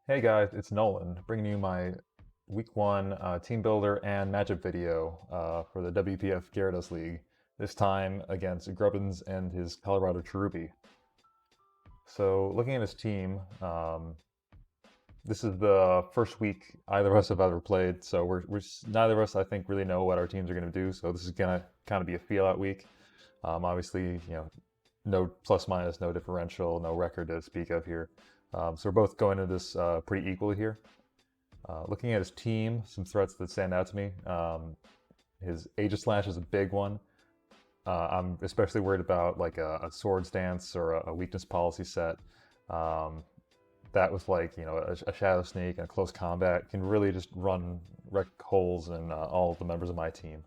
Hey guys, it's Nolan, bringing you my week one team builder and matchup video for the WPF Gyarados League, this time against Grubbinz and his Colorado Cherubi. So looking at his team, this is the first week either of us have ever played, so neither of us, I think, really know what our teams are going to do, so this is going to kind of be a feel-out week. Obviously, no plus minus, no differential, no record to speak of here. So we're both going into this pretty equally here. Looking at his team, some threats that stand out to me. His Aegislash is a big one. I'm especially worried about like a Swords Dance or a weakness policy set. That with like, a Shadow Sneak and a close combat can really just wreck holes in all of the members of my team.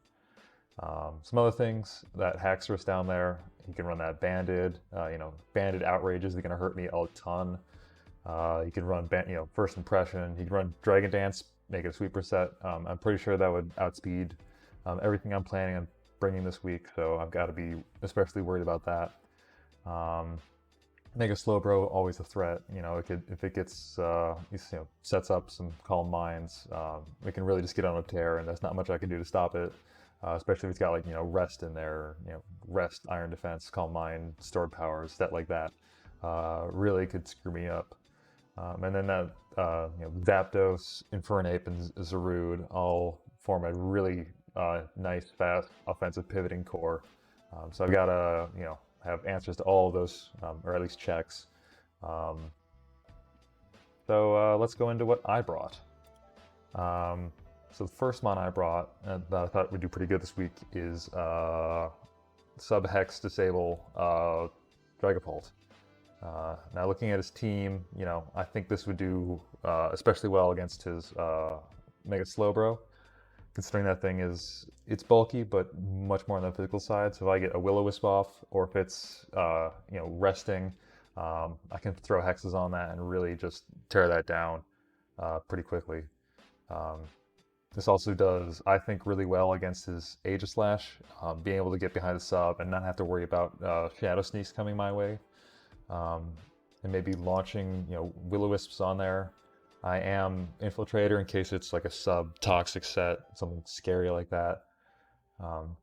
Some other things, that Haxorus down there, he can run that Banded. Banded Outrages are going to hurt me a ton. You can run, First Impression. You can run Dragon Dance, make it a sweeper set. I'm pretty sure that would outspeed everything I'm planning on bringing this week, so I've got to be especially worried about that. Mega Slowbro, always a threat. If it gets sets up some Calm Minds, it can really just get on a tear, and there's not much I can do to stop it. Especially if it's got Rest in there, Rest, Iron Defense, Calm Mind, Stored Powers, stuff like that. Really could screw me up. And then that Zapdos, Infernape, and Zarude all form a really nice, fast, offensive pivoting core. So I've got to have answers to all of those, or at least checks. So let's go into what I brought. So the first mon I brought that I thought would do pretty good this week is Sub-Hex Disable Dragapult. Now looking at his team, I think this would do especially well against his Mega Slowbro, considering that thing it's bulky, but much more on the physical side. So if I get a Will-O-Wisp off, or if it's resting, I can throw hexes on that and really just tear that down pretty quickly. This also does, I think, really well against his Aegislash, being able to get behind the sub and not have to worry about Shadow Sneaks coming my way. And maybe launching, Will-O-Wisps on there. I am Infiltrator in case it's like a sub-toxic set, something scary like that. And,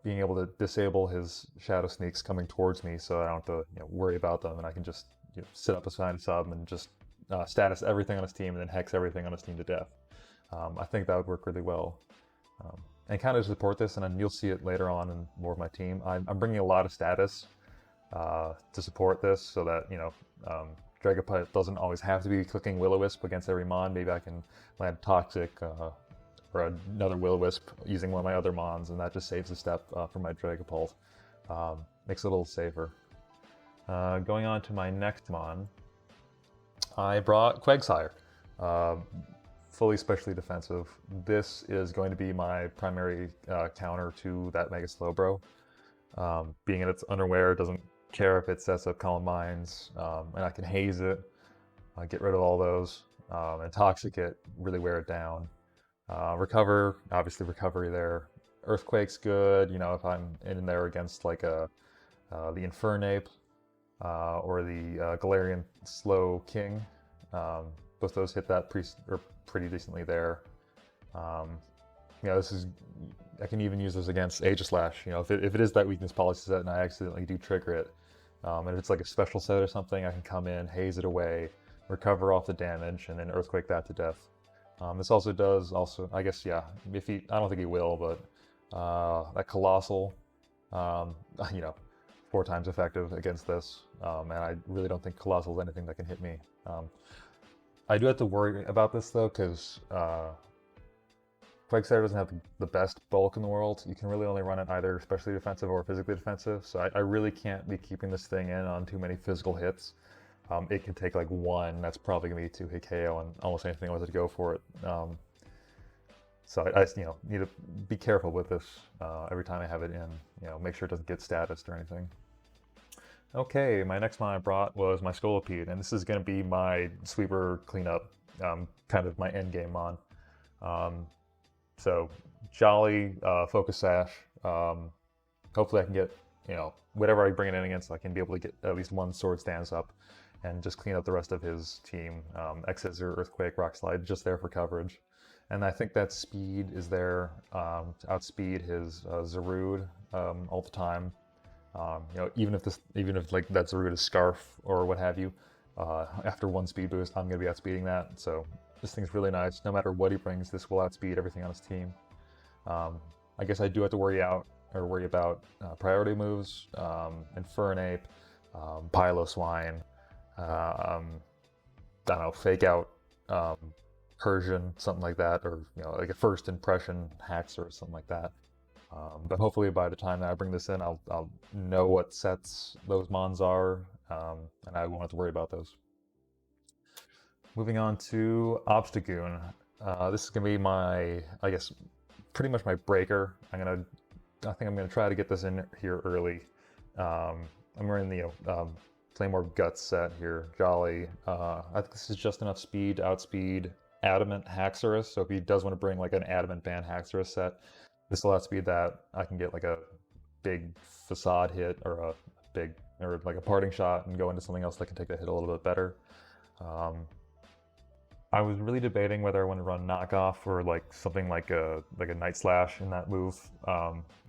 being able to disable his Shadow Sneaks coming towards me so I don't have to worry about them, and I can just sit up behind a sub and just status everything on his team and then hex everything on his team to death. I think that would work really well. And kind of support this, and then you'll see it later on in more of my team. I'm bringing a lot of status to support this, so that Dragapult doesn't always have to be clicking Will-O-Wisp against every mon. Maybe I can land Toxic or another Will-O-Wisp using one of my other mons, and that just saves a step for my Dragapult. Makes it a little safer. Going on to my next mon, I brought Quagsire. Fully specially defensive. This is going to be my primary counter to that Mega Slowbro. Being in its underwear, doesn't care if it sets up Calm Minds, and I can haze it, get rid of all those, and Toxic it, really wear it down. Recover, obviously recovery there. Earthquake's good, if I'm in there against like the Infernape or the Galarian Slow King. Both those hit that pretty decently there. I can even use this against Aegislash. If it is that weakness policy set and I accidentally do trigger it, and if it's like a special set or something, I can come in, haze it away, recover off the damage, and then Earthquake that to death. This also does, I guess, I don't think he will, but that Colossal, 4 times effective against this, and I really don't think Colossal is anything that can hit me. I do have to worry about this though, because Quagsire doesn't have the best bulk in the world. You can really only run it either especially defensive or physically defensive, so I really can't be keeping this thing in on too many physical hits. It can take like one, that's probably going to be 2-hit KO on almost anything I wanted to go for it. So I just, need to be careful with this every time I have it in. Make sure it doesn't get statused or anything. Okay, my next one I brought was my Scolipede, and this is going to be my sweeper cleanup, kind of my end game mon. So Jolly, Focus Sash. Hopefully I can get, whatever I bring it in against, I can be able to get at least one Swords Dance up. and just clean up the rest of his team. X-Scissor, Earthquake, Rock Slide, just there for coverage. And I think that speed is there to outspeed his Zarude all the time. Even if like that Zarude is Scarf or what have you, after one speed boost, I'm going to be outspeeding that. So this thing's really nice. No matter what he brings, this will outspeed everything on his team. I guess I do have to worry about priority moves, Infernape, Piloswine, I don't know, Fake Out, Persian, something like that, or like a first impression hacks or something like that. But hopefully by the time that I bring this in, I'll know what sets those mons are, and I won't have to worry about those. Moving on to Obstagoon. This is gonna be my, I guess, pretty much my breaker. I think I'm gonna try to get this in here early. I'm running the Claymore Guts set here, Jolly. I think this is just enough speed to outspeed Adamant Haxorus, so if he does want to bring like an Adamant Band Haxorus set, this will outspeed that. I can get like a big facade hit or like a parting shot and go into something else that can take that hit a little bit better. I was really debating whether I want to run Knockoff or like something like a Night Slash in that move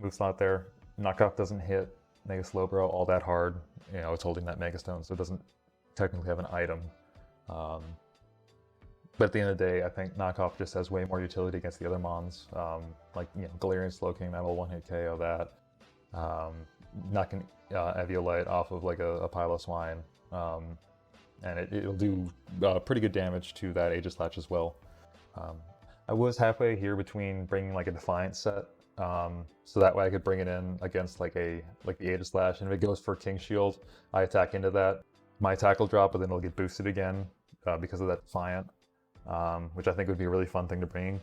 slot there. Knockoff doesn't hit Mega Slowbro all that hard. It's holding that Mega Stone, so it doesn't technically have an item. But at the end of the day, I think Knockoff just has way more utility against the other mons. Like Galarian Slowking, that will one-hit KO that. Knocking Eviolite off of like a Piloswine. And it'll do pretty good damage to that Aegislash as well. I was halfway here between bringing like a Defiant set, so that way I could bring it in against like the Aegislash, and if it goes for King Shield, I attack into that. My attack will drop, but then it'll get boosted again because of that Defiant, which I think would be a really fun thing to bring.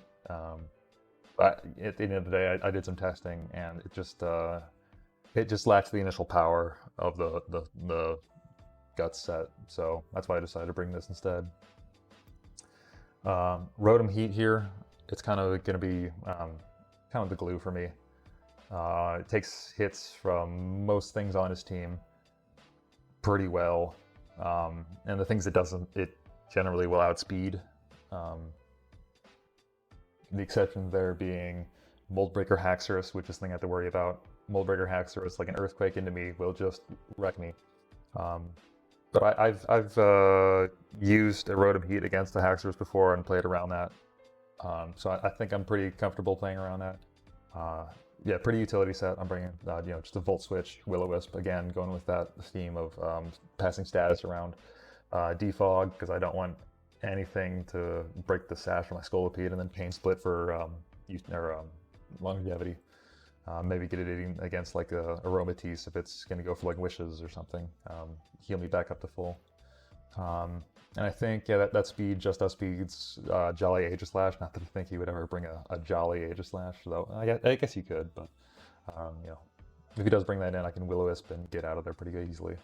But at the end of the day, I did some testing, and it just lacks the initial power of the Guts set, so that's why I decided to bring this instead. Rotom Heat here, it's kind of going to be kind of the glue for me. It takes hits from most things on his team pretty well, and the things it doesn't, it generally will outspeed. The exception there being Mold Breaker Haxorus, which is the thing I have to worry about. Mold Breaker Haxorus, like an Earthquake into me, will just wreck me. But I've used a Rotom Heat against the Haxorus before and played around that. So I think I'm pretty comfortable playing around that. Yeah, pretty utility set. I'm bringing just a Volt Switch, Will-O-Wisp, again, going with that theme of passing status around. Defog, because I don't want anything to break the sash for my Scolipede, and then Pain Split for longevity. Maybe get it against like a Aromatisse if it's going to go for like Wishes or something. Heal me back up to full. And I think, yeah, that speed just outspeeds Jolly Aegislash. Not that I think he would ever bring a Jolly Aegislash, though. I guess he could, but if he does bring that in, I can Will-O-Wisp and get out of there pretty easily.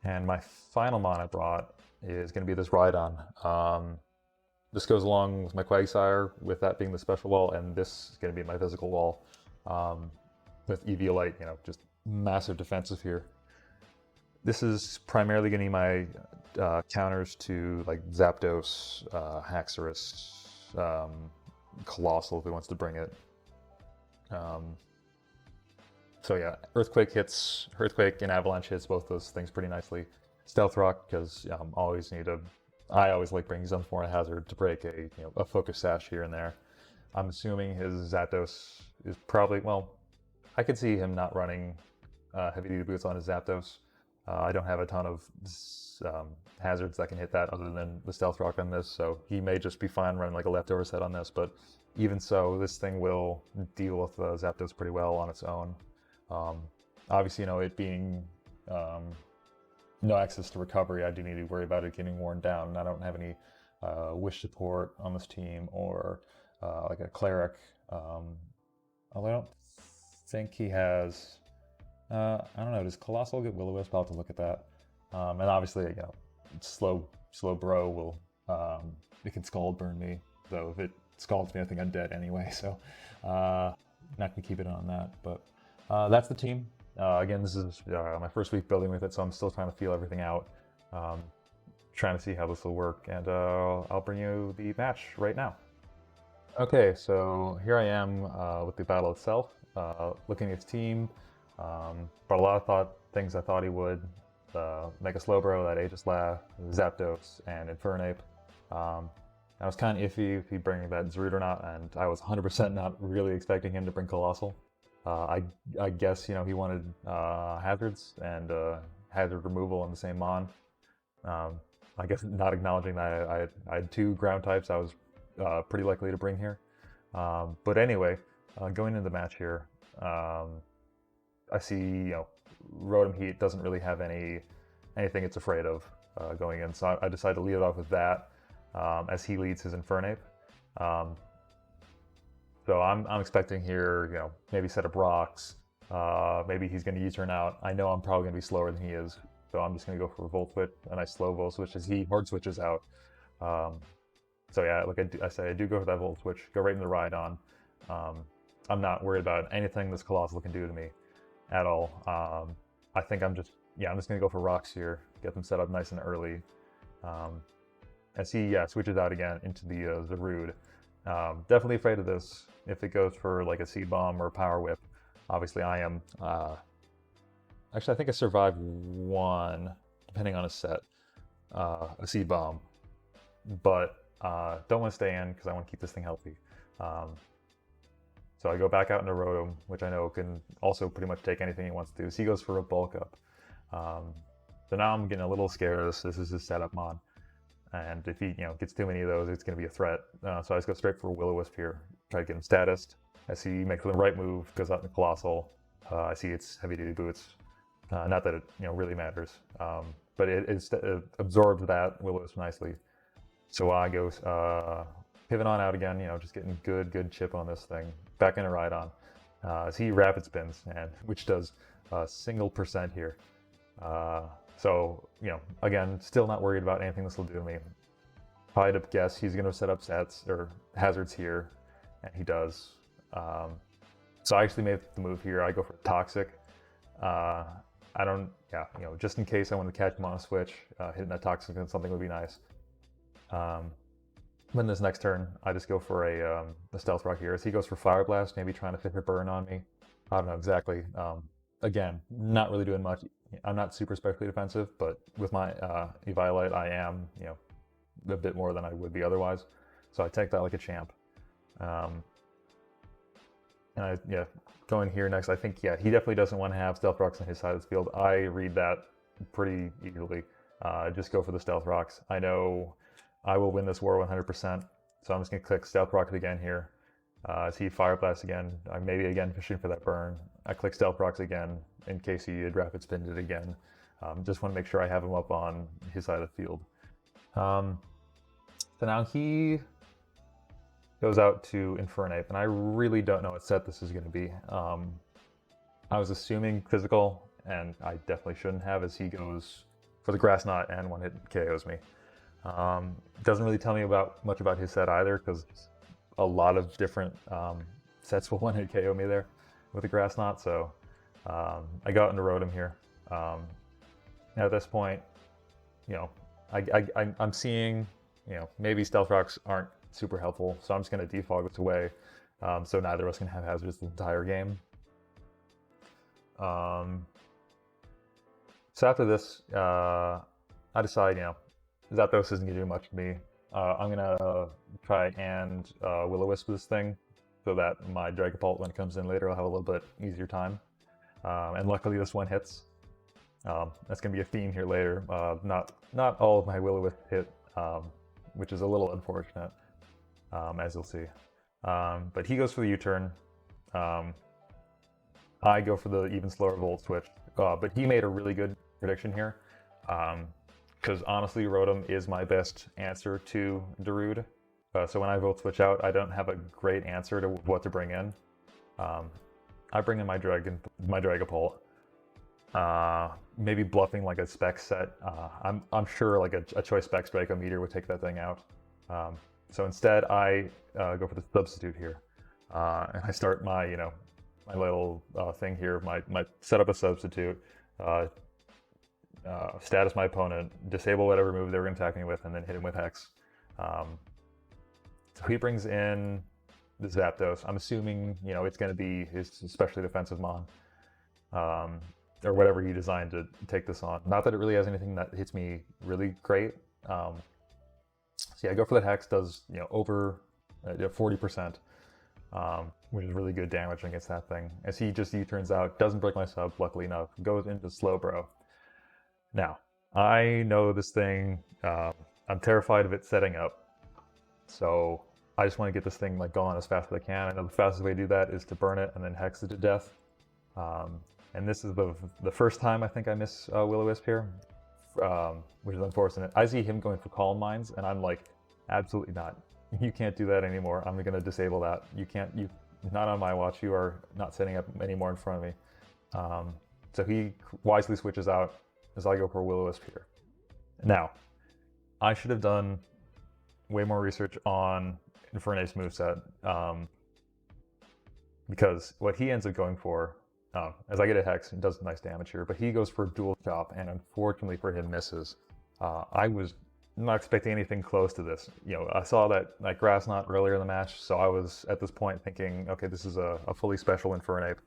And my final mon I brought is going to be this Rhydon. This goes along with my Quagsire, with that being the special wall, and this is going to be my physical wall. With Eviolite, just massive defensive here. This is primarily going to be my counters to like Zapdos, Haxorus, Colossal if he wants to bring it. So yeah, Earthquake and Avalanche hits both those things pretty nicely. Stealth Rock, because I always like bringing Zumthorn Hazard to break a Focus Sash here and there. I'm assuming his Zapdos is probably, well, I could see him not running heavy duty boots on his Zapdos. I don't have a ton of hazards that can hit that other than the Stealth Rock on this, so he may just be fine running like a leftover set on this, but even so, this thing will deal with Zapdos pretty well on its own. Obviously, it being no access to recovery, I do need to worry about it getting worn down, and I don't have any Wish support on this team, or like a Cleric, although I don't think he has, I don't know, does Colossal get Will-O-Wisp? I'll have to look at that. And obviously, slow bro will, it can Scald Burn me, though if it scalds me, I think I'm dead anyway, so not gonna keep it on that, but that's the team. Again, this is my first week building with it, so I'm still trying to feel everything out. trying to see how this will work, and I'll bring you the match right now. Okay, so here I am with the battle itself, looking at his team. Brought a lot of things I thought he would. Mega Slowbro, that Aegislash, Zapdos, and Infernape. I was kind of iffy if he'd bring that Zarude or not, and I was 100% not really expecting him to bring Colossal. I guess, you know, he wanted hazards and hazard removal in the same Mon. I guess not acknowledging that I had two ground types I was pretty likely to bring here. But anyway, going into the match here, I see, you know, Rotom Heat doesn't really have anything it's afraid of going in, so I decided to lead it off with that as he leads his Infernape. So I'm expecting here, you know, maybe set up rocks. Maybe he's going to U-turn out. I know I'm probably going to be slower than he is, so I'm just going to go for a Volt Switch, and I slow Volt Switch as he hard switches out. So yeah, like I do go for that Volt Switch, go right into the Rhydon. I'm not worried about anything this Colossal can do to me at all. I think I'm just going to go for rocks here, get them set up nice and early. As he switches out again into the Zarude. Definitely afraid of this. If it goes for like a Seed Bomb or a Power Whip, obviously I am. Actually, I think I survived one, depending on a set, a Seed Bomb. But don't want to stay in because I want to keep this thing healthy. So I go back out into Rotom, which I know can also pretty much take anything he wants to do. So he goes for a Bulk Up. So now I'm getting a little scared. This is his setup Mon. And if he gets too many of those, it's going to be a threat. So I just go straight for a Will-O-Wisp here. Try to get him statused. As he makes the right move, goes out in the Colossal. I see it's heavy-duty boots. Not that it really matters. But it absorbs that Will-O-Wisp nicely. So I go pivot on out again, just getting good chip on this thing. Back into Rhydon. As he Rapid Spins, which does a single % here. So, again, still not worried about anything this will do to me. I'd guess he's going to set up sets or hazards here, and he does. So I actually made the move here. I go for Toxic. Just in case I want to catch him on a switch, hitting that Toxic on something would be nice. Then this next turn, I just go for a Stealth Rock here. As he goes for Fire Blast, maybe trying to fit a burn on me. I don't know exactly. Again, not really doing much. I'm not super specially defensive, but with my Eviolite, I am, a bit more than I would be otherwise. So I take that like a champ. Going here next, I think, he definitely doesn't want to have Stealth Rocks on his side of the field. I read that pretty easily. Just go for the Stealth Rocks. I know I will win this war 100%, so I'm just going to click Stealth Rocket again here. As he Fire Blast again, I'm maybe again fishing for that burn. I click Stealth Rocks again in case he had Rapid Spinned it again. Just want to make sure I have him up on his side of the field. So now he goes out to Infernape, and I really don't know what set this is going to be. I was assuming physical, and I definitely shouldn't have, as he goes for the Grass Knot and one hit KOs me. Doesn't really tell me much about his set either, because a lot of different sets will one hit KO me there with the Grass Knot. So I go out into Rotom here. At this point, I'm seeing, maybe Stealth Rocks aren't super helpful, so I'm just going to defog this away. So neither of us can have hazards the entire game. So after this, I decide, Zapdos isn't going to do much to me. I'm going to try and Will-O-Wisp this thing so that my Dragapult, when it comes in later, will have a little bit easier time. And luckily this one hits. That's going to be a theme here later. Not all of my Will-O-Wisp hit, which is a little unfortunate, as you'll see. But he goes for the U-turn. I go for the even slower Volt Switch. But he made a really good prediction here. Because honestly, Rotom is my best answer to Darude. So when I Volt Switch out, I don't have a great answer to what to bring in. I bring in my Dragapult. Maybe bluffing like a spec set. I'm sure like a Choice Specs Draco Meteor would take that thing out. So instead, I go for the substitute here, and I start my my little thing here. My set up a substitute. status my opponent, disable whatever move they were going to attack me with, and then hit him with Hex. So he brings in the Zapdos. I'm assuming, it's going to be his especially defensive Mon, or whatever he designed to take this on. Not that it really has anything that hits me really great. So yeah, I go for the Hex, does, over 40%, which is really good damage against that thing. As he just U-turns out, doesn't break my sub, luckily enough, goes into Slowbro. Now, I know this thing, I'm terrified of it setting up, so I just want to get this thing going as fast as I can. I know the fastest way to do that is to burn it and then Hex it to death. And this is the first time I think I miss Will-O-Wisp here, which is unfortunate. I see him going for Calm Minds, and I'm like, absolutely not. You can't do that anymore. I'm going to disable that. Not on my watch. You are not setting up anymore in front of me. So he wisely switches out as I go for Will-O-Wisp here. Now, I should have done way more research on Infernape's moveset, because what he ends up going for, as I get a Hex, it does nice damage here, but he goes for Dual Chop, and unfortunately for him, misses. I was not expecting anything close to this. I saw that Grass Knot earlier in the match, so I was at this point thinking, okay, this is a fully special Infernape.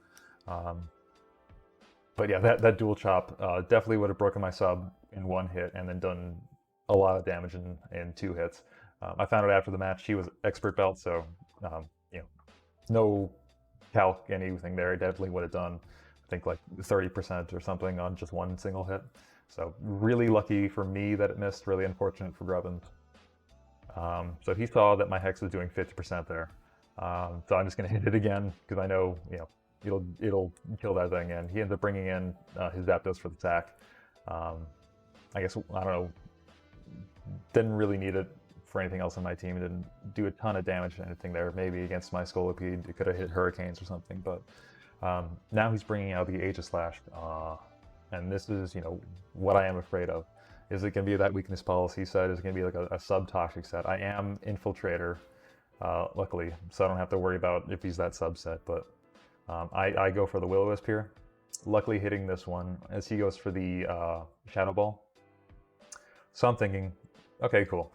But yeah, that Dual Chop definitely would have broken my sub in one hit and then done a lot of damage in 2 hits. I found out after the match he was Expert Belt, so no calc anything there. It definitely would have done, I think, 30% or something on just one single hit. So really lucky for me that it missed, really unfortunate for Grubbinz. So he saw that my Hex was doing 50% there. So I'm just going to hit it again, because I know, it'll kill that thing, and he ends up bringing in his Zapdos for the attack. I guess, I don't know, didn't really need it for anything else on my team. It didn't do a ton of damage or anything there. Maybe against my Scolipede, it could have hit Hurricanes or something, but now he's bringing out the Aegislash, and this is, what I am afraid of. Is it going to be that weakness policy set? Is it going to be a sub-toxic set? I am Infiltrator, luckily, so I don't have to worry about if he's that subset, but I go for the Will-O-Wisp here. Luckily hitting this one as he goes for the Shadow Ball. So I'm thinking, okay, cool.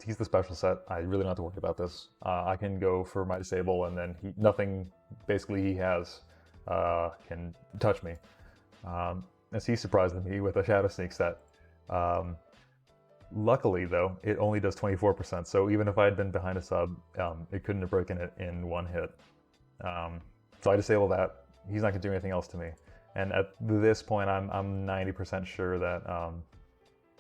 He's the special set. I really don't have to worry about this. I can go for my Disable, and then nothing basically he has can touch me. As he surprised me with a Shadow Sneak set. Luckily though, it only does 24%, so even if I had been behind a sub, it couldn't have broken it in one hit. So I disable that. He's not going to do anything else to me. And at this point, I'm 90% sure that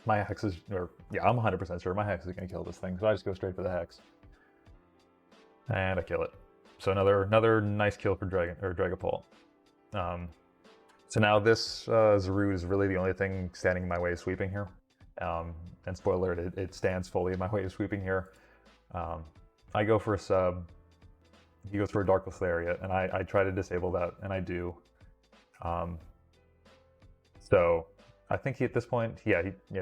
my Hex is, I'm 100% sure my Hex is going to kill this thing, so I just go straight for the Hex. And I kill it. So another nice kill for Dragapult. So now this Zarude is really the only thing standing in my way of sweeping here. And spoiler alert, it stands fully in my way of sweeping here. I go for a sub. He goes for a Darkless Lariat, and I try to disable that, and I do. So I think he, at this point, he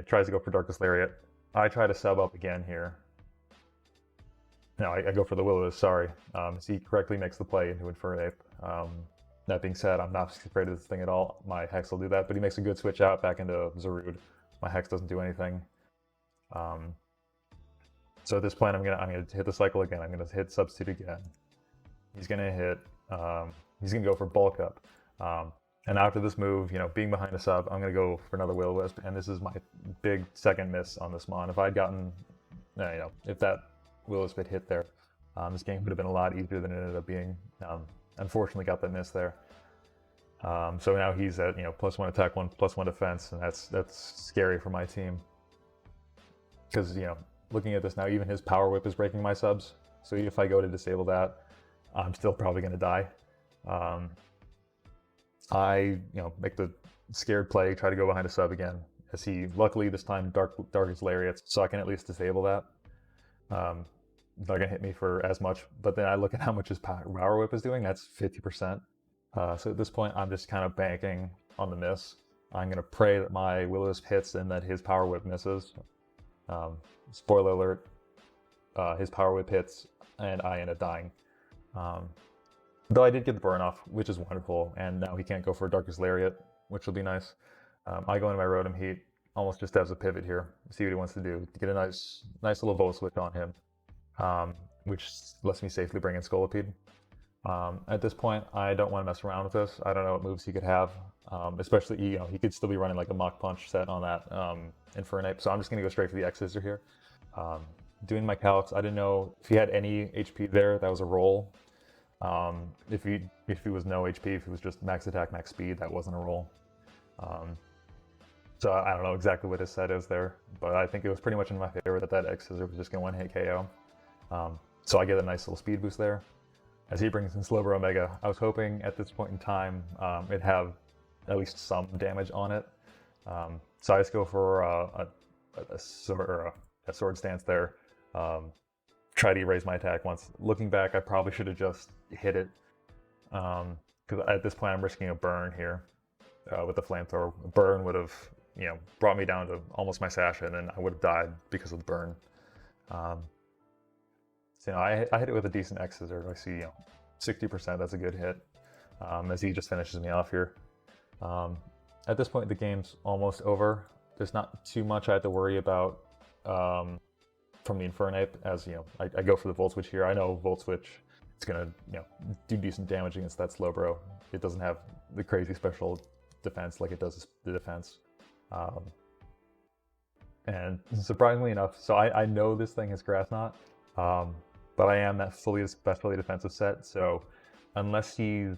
tries to go for Darkless Lariat. I try to sub up again here. No, I go for the Will-O-Wisp, sorry. So he correctly makes the play into Infernape. That being said, I'm not afraid of this thing at all. My Hex will do that, but he makes a good switch out back into Zarude. My Hex doesn't do anything. So at this point, I'm gonna hit the cycle again. I'm gonna hit Substitute again. He's gonna hit. He's gonna go for Bulk Up. And after this move, being behind a sub, I'm gonna go for another Will-O-Wisp, and this is my big second miss on this Mon. If I'd gotten, if that Will-O-Wisp had hit there, this game would have been a lot easier than it ended up being. Unfortunately, got that miss there. So now he's at +1 attack, +1 defense, and that's scary for my team. Because looking at this now, even his Power Whip is breaking my subs. So if I go to disable that, I'm still probably going to die. I make the scared play, try to go behind a sub again. As he luckily this time Darkest Lariats, so I can at least disable that. It's not gonna hit me for as much, but then I look at how much his Power Whip is doing. That's 50%. So at this point, I'm just kind of banking on the miss. I'm gonna pray that my Will-O-Wisp hits and that his Power Whip misses. Spoiler alert: his Power Whip hits, and I end up dying. Though I did get the burn off, which is wonderful, and now he can't go for a Darkest Lariat, which will be nice. I go into my Rotom Heat almost just as a pivot here, see what he wants to do, to get a nice little Volt Switch on him, which lets me safely bring in Scolipede. At this point, I don't want to mess around with this. I don't know what moves he could have, especially, he could still be running like a Mach Punch set on that Infernape, so I'm just going to go straight for the X-Scissor here. Doing my calcs, I didn't know if he had any HP there, that was a roll. If he was no HP, if he was just max attack, max speed, that wasn't a roll. So I don't know exactly what his set is there, but I think it was pretty much in my favor that X-Scissor was just going to one-hit KO. So I get a nice little speed boost there. As he brings in Slowbro Omega, I was hoping at this point in time it'd have at least some damage on it. So I just go for a sword stance there. Try to erase my attack once. Looking back, I probably should have just hit it, because at this point I'm risking a burn here with the flamethrower. A burn would have, brought me down to almost my Sasha, and then I would have died because of the burn. So I hit it with a decent X-Scissor. I see 60%. That's a good hit. As he just finishes me off here. At this point, the game's almost over. There's not too much I have to worry about from the Infernape, as I go for the Volt Switch here. I know Volt Switch, it's gonna do decent damage against that Slowbro. It doesn't have the crazy special defense like it does the defense. And surprisingly enough, so I know this thing has Grass Knot, but I am that fully especially defensive set, so unless he's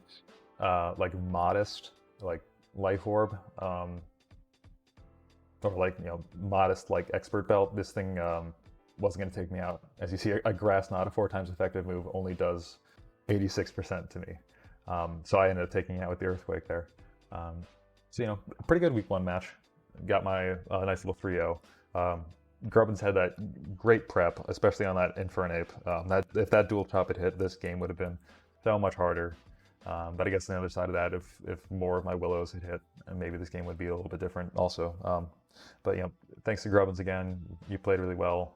like modest, like Life Orb, or like modest like Expert Belt, this thing wasn't going to take me out. As you see, a Grass Knot, a 4 times effective move, only does 86% to me. So I ended up taking it out with the Earthquake there. So pretty good week 1 match. Got my nice little 3-0. Grubbinz had that great prep, especially on that Infernape. If that dual chop had hit, this game would have been so much harder. But I guess on the other side of that, if more of my Willows had hit, maybe this game would be a little bit different also. But thanks to Grubbinz again. You played really well.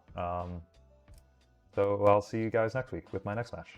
So I'll see you guys next week with my next match.